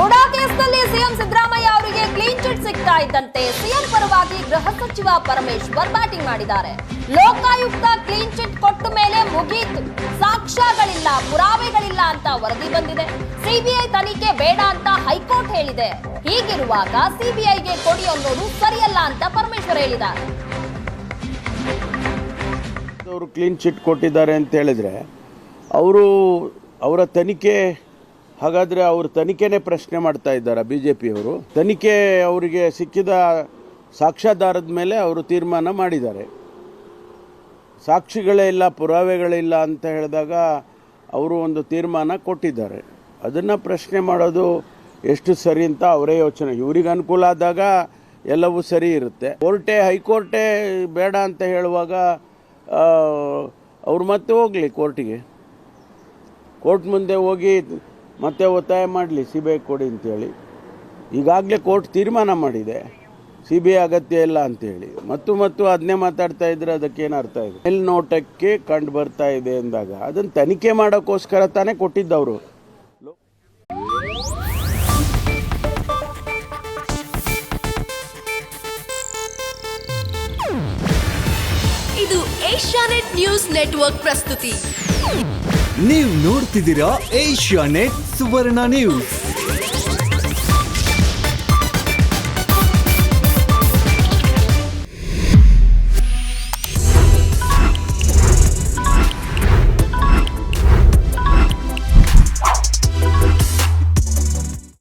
ಮುಡಾ ಕೇಸ್ನಲ್ಲಿ ಸಿಎಂ ಸಿದ್ದರಾಮಯ್ಯ ಅವರಿಗೆ clean chit ಸಿಗ್ತಾ ಇದ್ದಂತೆ ಸಿಎಂ ಪರವಾಗಿ ಗೃಹ ಸಚಿವ ಪರಮೇಶ್ವರ್ ಬ್ಯಾಟಿಂಗ್ ಮಾಡಿದ್ದಾರೆ. ಲೋಕಾಯುಕ್ತ ಕ್ಲೀನ್ ಚಿಟ್ ಕೊಟ್ಟ ಮೇಲೆ ಮುಗೀತು, ಸಾಕ್ಷ್ಯಗಳಿಲ್ಲ, ಪುರಾವೆಗಳಿಲ್ಲ ಅಂತ ವರದಿ ಬಂದಿದೆ. ಸಿಬಿಐ ತನಿಖೆ ಬೇಡ ಅಂತ ಹೈಕೋರ್ಟ್ ಹೇಳಿದೆ. ಹೀಗಿರುವಾಗ ಸಿಬಿಐಗೆ ಕೊಡಿ ಅನ್ನೋದು ಸರಿಯಲ್ಲ ಅಂತ ಪರಮೇಶ್ವರ್ ಹೇಳಿದ್ದಾರೆ. ಅವರು ಕ್ಲೀನ್ ಚಿಟ್ ಕೊಟ್ಟಿದ್ದಾರೆ ಅಂತ ಹೇಳಿದ್ರೆ ಅವರ ತನಿಖೆ, ಹಾಗಾದರೆ ಅವ್ರ ತನಿಖೆನೇ ಪ್ರಶ್ನೆ ಮಾಡ್ತಾ ಇದ್ದಾರೆ ಬಿಜೆಪಿಯವರು. ತನಿಖೆ ಅವರಿಗೆ ಸಿಕ್ಕಿದ ಸಾಕ್ಷ್ಯಾಧಾರದ ಮೇಲೆ ಅವರು ತೀರ್ಮಾನ ಮಾಡಿದ್ದಾರೆ. ಸಾಕ್ಷಿಗಳೇ ಇಲ್ಲ, ಪುರಾವೆಗಳಿಲ್ಲ ಅಂತ ಹೇಳಿದಾಗ ಅವರು ಒಂದು ತೀರ್ಮಾನ ಕೊಟ್ಟಿದ್ದಾರೆ. ಅದನ್ನು ಪ್ರಶ್ನೆ ಮಾಡೋದು ಎಷ್ಟು ಸರಿ ಅಂತ ಅವರೇ ಯೋಚನೆ. ಇವರಿಗೆ ಅನುಕೂಲ ಆದಾಗ ಎಲ್ಲವೂ ಸರಿ ಇರುತ್ತೆ. ಹೈಕೋರ್ಟೇ ಬೇಡ ಅಂತ ಹೇಳುವಾಗ ಅವ್ರು ಮತ್ತೆ ಹೋಗಲಿ ಕೋರ್ಟಿಗೆ, ಕೋರ್ಟ್ ಮುಂದೆ ಹೋಗಿ ಮತ್ತೆ ಒತ್ತಾಯ ಮಾಡಲಿ ಸಿ ಬಿ ಐ ಕೊಡಿ ಅಂತೇಳಿ. ಈಗಾಗಲೇ ಕೋರ್ಟ್ ತೀರ್ಮಾನ ಮಾಡಿದೆ ಸಿ ಬಿ ಐ ಅಗತ್ಯ ಇಲ್ಲ ಅಂತೇಳಿ. ಮತ್ತು ಅದನ್ನೇ ಮಾತಾಡ್ತಾ ಇದ್ರೆ ಅದಕ್ಕೇನು ಅರ್ಥ ಇದೆ? ಮೇಲ್ನೋಟಕ್ಕೆ ಕಂಡು ಬರ್ತಾ ಇದೆ ಅಂದಾಗ ಅದನ್ನು ತನಿಖೆ ಮಾಡೋಕ್ಕೋಸ್ಕರ ತಾನೇ ಕೊಟ್ಟಿದ್ದವರು. ಇದು ಏಷ್ಯಾನೆಟ್ ನ್ಯೂಸ್ ನೆಟ್ವರ್ಕ್ ಪ್ರಸ್ತುತಿ. ನೀವು ನೋಡ್ತಿದ್ದೀರಾ ಏಷ್ಯಾನೆಟ್ ಸುವರ್ಣ ನ್ಯೂಸ್.